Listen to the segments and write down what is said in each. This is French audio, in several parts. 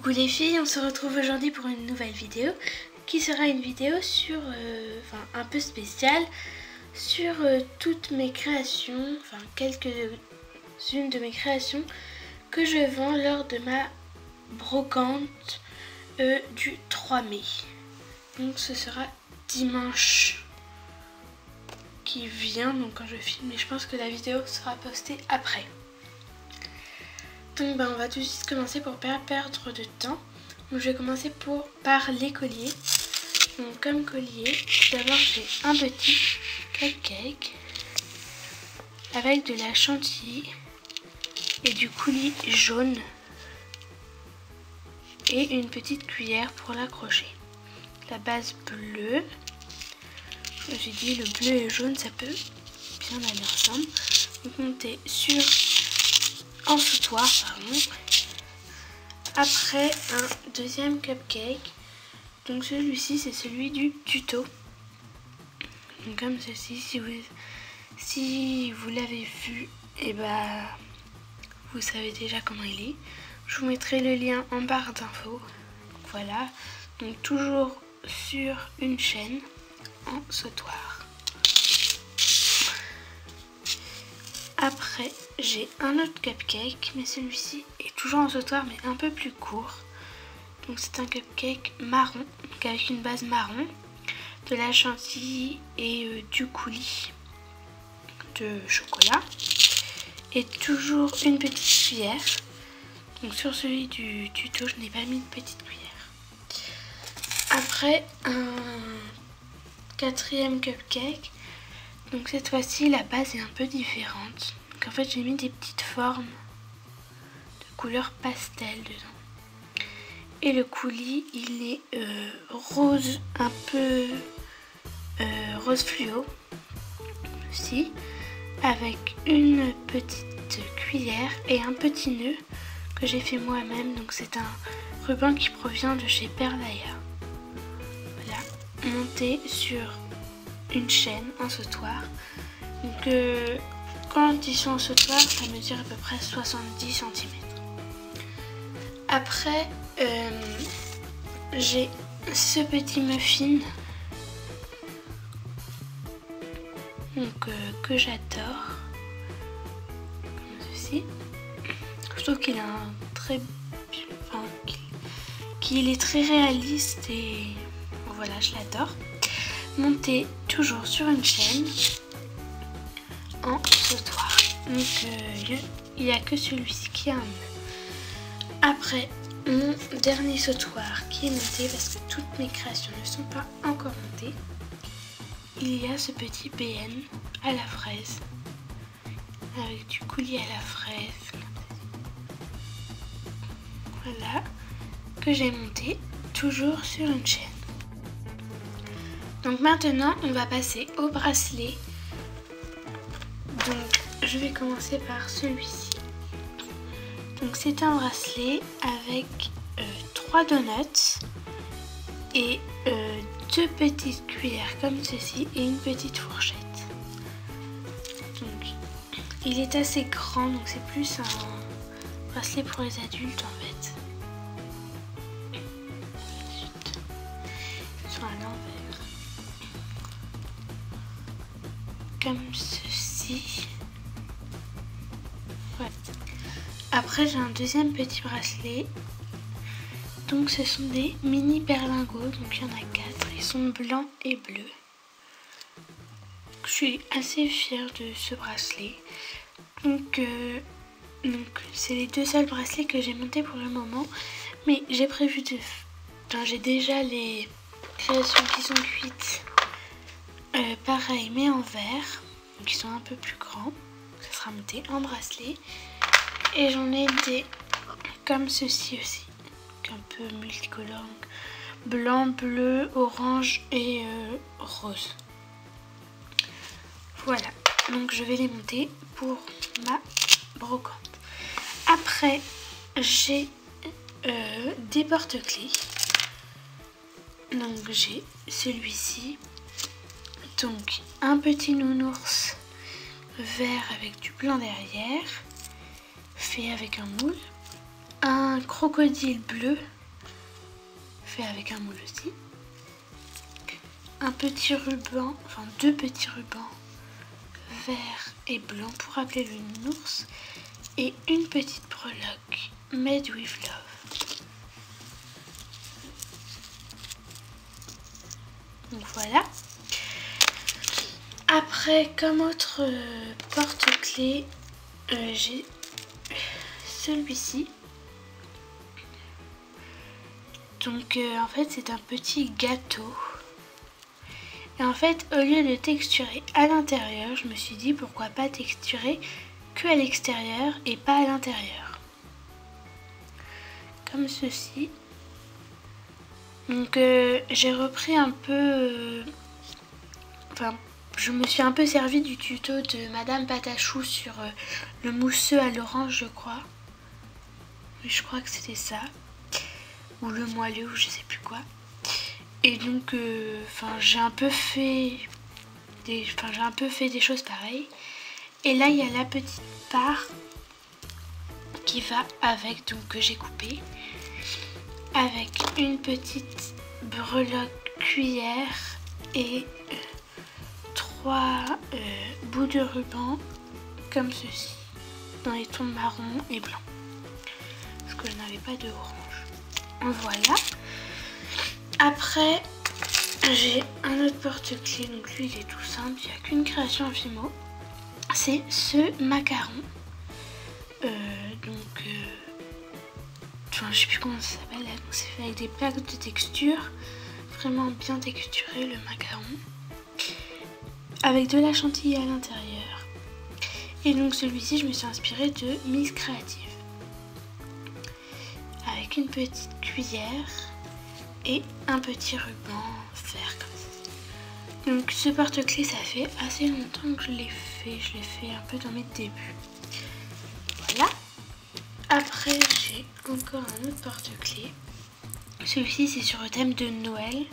Coucou les filles, on se retrouve aujourd'hui pour une nouvelle vidéo qui sera une vidéo sur, un peu spéciale sur toutes mes créations, quelques-unes de mes créations que je vends lors de ma brocante du 3 mai. Donc ce sera dimanche qui vient, donc quand je filme, et je pense que la vidéo sera postée après. Donc on va tout de suite commencer pour pas perdre de temps. Donc je vais commencer par les colliers. Donc comme collier, d'abord j'ai un petit cupcake avec de la chantilly et du coulis jaune et une petite cuillère pour l'accrocher. La base bleue, j'ai dit le bleu et le jaune ça peut bien aller ensemble. Donc monter sur ensutoir, pardon. Après un deuxième cupcake, donc celui-ci c'est celui du tuto. Donc comme ceci, si vous l'avez vu, et vous savez déjà comment il est. Je vous mettrai le lien en barre d'infos. Voilà, donc toujours sur une chaîne en sautoir. Après j'ai un autre cupcake, mais celui-ci est toujours en sautoir mais un peu plus court. Donc c'est un cupcake marron, donc avec une base marron, de la chantilly et du coulis de chocolat. Et toujours une petite cuillère. Donc sur celui du tuto je n'ai pas mis de petite cuillère. Après un quatrième cupcake. Donc cette fois-ci la base est un peu différente. Donc en fait j'ai mis des petites formes de couleur pastel dedans. Et le coulis il est rose, un peu rose fluo aussi, avec une petite cuillère et un petit nœud que j'ai fait moi-même. Donc c'est un ruban qui provient de chez Perlaya. Voilà, monté sur une chaîne en sautoir. Donc quand ils sont en sautoir ça mesure à peu près 70 cm. Après j'ai ce petit muffin donc, que j'adore, comme ceci. Je trouve qu'il a un très qu'il est très réaliste et voilà, je l'adore. Monter toujours sur une chaîne en sautoir. Donc il n'y a que celui-ci qui a un nœud. Après mon dernier sautoir qui est monté, parce que toutes mes créations ne sont pas encore montées, il y a ce petit BN à la fraise avec du coulis à la fraise. Voilà, que j'ai monté toujours sur une chaîne. Donc maintenant on va passer au bracelet. Donc je vais commencer par celui-ci. Donc c'est un bracelet avec 3 donuts et 2 petites cuillères comme ceci et une petite fourchette. Donc il est assez grand, donc c'est plus un bracelet pour les adultes en fait. Ensuite, ils sont à l'envers. Comme ceci. Voilà. Après j'ai un deuxième petit bracelet. Donc ce sont des mini berlingots, donc il y en a 4, ils sont blancs et bleus. Je suis assez fière de ce bracelet. Donc c'est les 2 seuls bracelets que j'ai montés pour le moment. Mais j'ai prévu de... j'ai déjà les créations qui sont cuites. Pareil mais en verre, donc ils sont un peu plus grands. Ça sera monté en bracelet. Et j'en ai des comme ceci aussi, un peu multicolore, blanc, bleu, orange et rose. Voilà, donc je vais les monter pour ma brocante. Après j'ai des porte-clés. Donc j'ai celui-ci, donc un petit nounours vert avec du blanc derrière, fait avec un moule, un crocodile bleu fait avec un moule aussi. Un petit ruban, enfin 2 petits rubans vert et blanc pour rappeler le nounours. Et une petite breloque made with love. Donc voilà. Après, comme autre porte-clés, j'ai celui-ci. Donc en fait c'est un petit gâteau. Et en fait au lieu de texturer à l'intérieur, je me suis dit pourquoi pas texturer que à l'extérieur et pas à l'intérieur. Comme ceci. Donc j'ai repris un peu... enfin, je me suis un peu servi du tuto de Madame Patachou sur le mousseux à l'orange, je crois. Mais je crois que c'était ça. Ou le moelleux, ou je sais plus quoi. Et donc, j'ai un peu fait des choses pareilles. Et là, il y a la petite part qui va avec, donc que j'ai coupé, avec une petite breloque cuillère et 3 bouts de ruban comme ceci, dans les tons marron et blanc, parce que je n'avais pas de orange. Voilà. Après, j'ai un autre porte-clés, donc lui il est tout simple, il n'y a qu'une création en Fimo. C'est ce macaron. Je sais plus comment ça s'appelle là. C'est fait avec des plaques de texture, vraiment bien texturé le macaron, avec de la chantilly à l'intérieur. Et donc celui-ci, je me suis inspirée de Miss Creative, avec une petite cuillère et un petit ruban vert comme ça. Donc ce porte-clés, ça fait assez longtemps que je l'ai fait. Je l'ai fait un peu dans mes débuts. Voilà. Après, j'ai encore un autre porte-clés. Celui-ci, c'est sur le thème de Noël.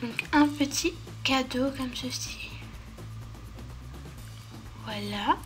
Donc un petit cadeau comme ceci. Voilà.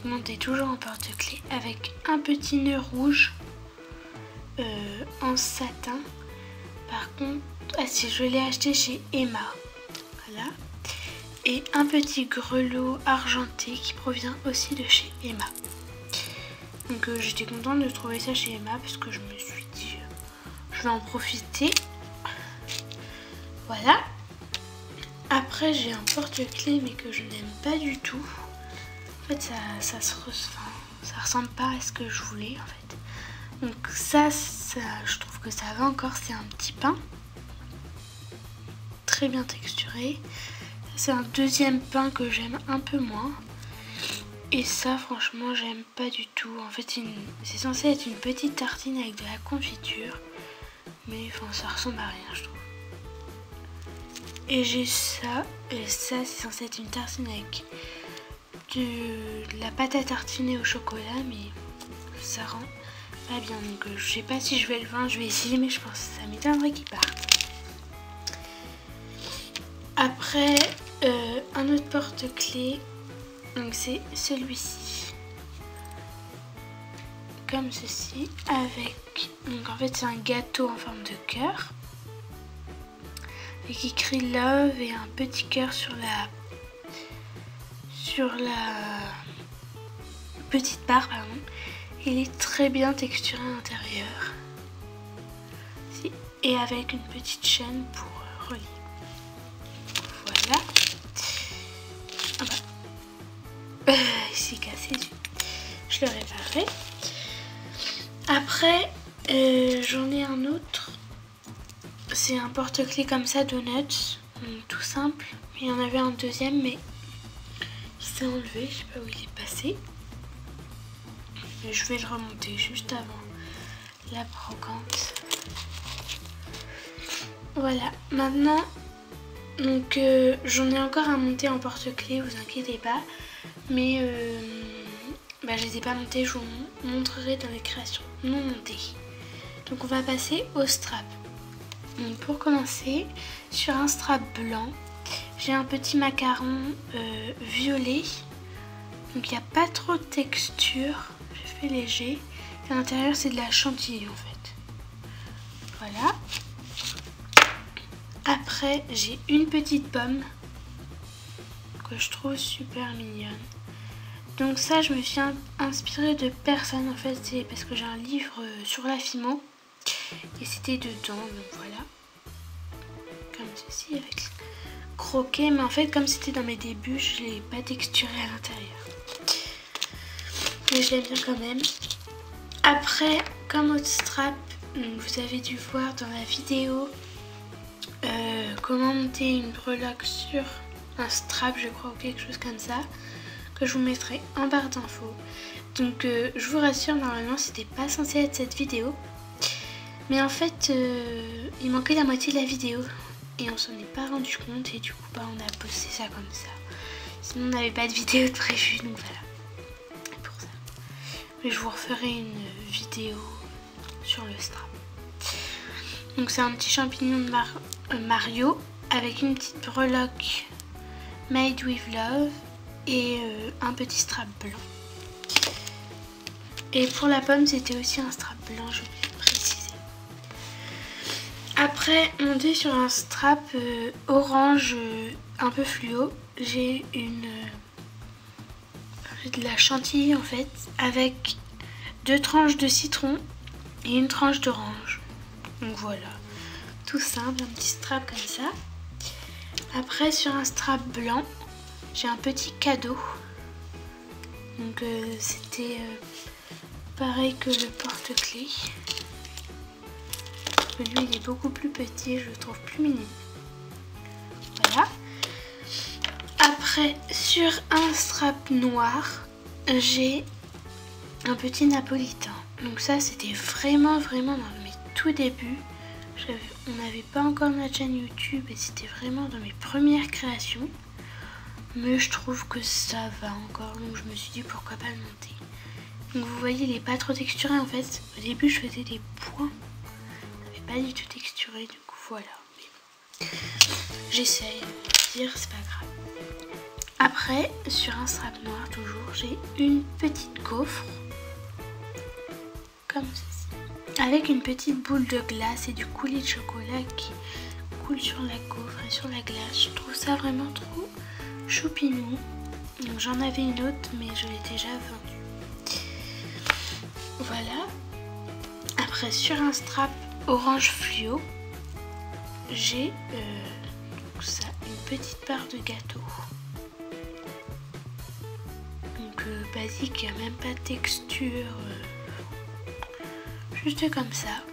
Montez toujours en porte-clés avec un petit nœud rouge en satin. Par contre, je l'ai acheté chez Emma. Voilà. Et un petit grelot argenté qui provient aussi de chez Emma. Donc j'étais contente de trouver ça chez Emma parce que je me suis dit je vais en profiter. Voilà. Après j'ai un porte-clés mais que je n'aime pas du tout. En fait ça ressemble pas à ce que je voulais en fait. Donc ça je trouve que ça va encore, c'est un petit pain. Très bien texturé. C'est un deuxième pain que j'aime un peu moins. Et ça franchement j'aime pas du tout. En fait c'est censé être une petite tartine avec de la confiture. Mais enfin ça ressemble à rien je trouve. Et j'ai ça. Et ça c'est censé être une tartine avec de la pâte à tartiner au chocolat. Mais ça rend pas bien. Donc je sais pas si je vais le vendre. Je vais essayer mais je pense que ça m'étonnerait qu'il parte. Après un autre porte-clés. Donc c'est celui-ci, comme ceci, avec, donc en fait c'est un gâteau en forme de cœur, avec écrit love et un petit cœur sur la petite barre, pardon. Il est très bien texturé à l'intérieur, et avec une petite chaîne pour relier. Voilà. Il s'est cassé, je le réparerai. Après j'en ai un autre, c'est un porte-clés comme ça, donuts, tout simple. Il y en avait un deuxième mais il s'est enlevé, je sais pas où il est passé. Et je vais le remonter juste avant la brocante. Voilà, maintenant donc j'en ai encore à monter en porte-clés, vous inquiétez pas. Mais je les ai pas montés, je vous montrerai dans les créations non montées. Donc on va passer au strap. Donc pour commencer, sur un strap blanc, j'ai un petit macaron violet. Donc il n'y a pas trop de texture, j'ai fait léger. À l'intérieur c'est de la chantilly en fait. Voilà. Après, j'ai une petite pomme que je trouve super mignonne. Donc ça, je me suis inspirée de personne en fait, c'est parce que j'ai un livre sur la Fimo et c'était dedans, donc voilà. Comme ceci, avec croquet, mais en fait comme c'était dans mes débuts, je ne l'ai pas texturé à l'intérieur. Mais je l'aime bien quand même. Après, comme autre strap, vous avez dû voir dans la vidéo comment monter une breloque sur un strap, je crois, ou quelque chose comme ça, que je vous mettrai en barre d'infos. Donc je vous rassure, normalement c'était pas censé être cette vidéo, mais en fait il manquait la moitié de la vidéo et on s'en est pas rendu compte et du coup on a posté ça comme ça. Sinon on n'avait pas de vidéo de prévue, donc voilà. Et pour ça. Mais je vous referai une vidéo sur le strap. Donc c'est un petit champignon de Mario avec une petite breloque Made with Love et un petit strap blanc. Et pour la pomme, c'était aussi un strap blanc, je vais préciser. Après, monter sur un strap orange un peu fluo, j'ai de la chantilly en fait, avec 2 tranches de citron et une tranche d'orange. Donc voilà, tout simple, un petit strap comme ça. Après, sur un strap blanc, j'ai un petit cadeau. Donc c'était pareil que le porte-clés. Lui il est beaucoup plus petit, je le trouve plus mignon. Voilà. Après, sur un strap noir, j'ai un petit napolitain. Donc ça c'était vraiment dans mes tout débuts. On n'avait pas encore notre chaîne YouTube et c'était vraiment dans mes premières créations. Mais je trouve que ça va encore, donc je me suis dit pourquoi pas le monter. Donc vous voyez, il n'est pas trop texturé en fait. Au début je faisais des points, il n'avait pas du tout texturé, du coup voilà. Mais j'essaye, dire c'est pas grave. Après, sur un strap noir toujours, j'ai une petite gaufre, comme ceci, avec une petite boule de glace et du coulis de chocolat qui coule sur la gaufre et sur la glace. Je trouve ça vraiment trop choupinou. Donc j'en avais une autre mais je l'ai déjà vendue. Voilà. Après, sur un strap orange fluo, j'ai ça, une petite part de gâteau. Donc basique, il n'y a même pas de texture. Juste comme ça.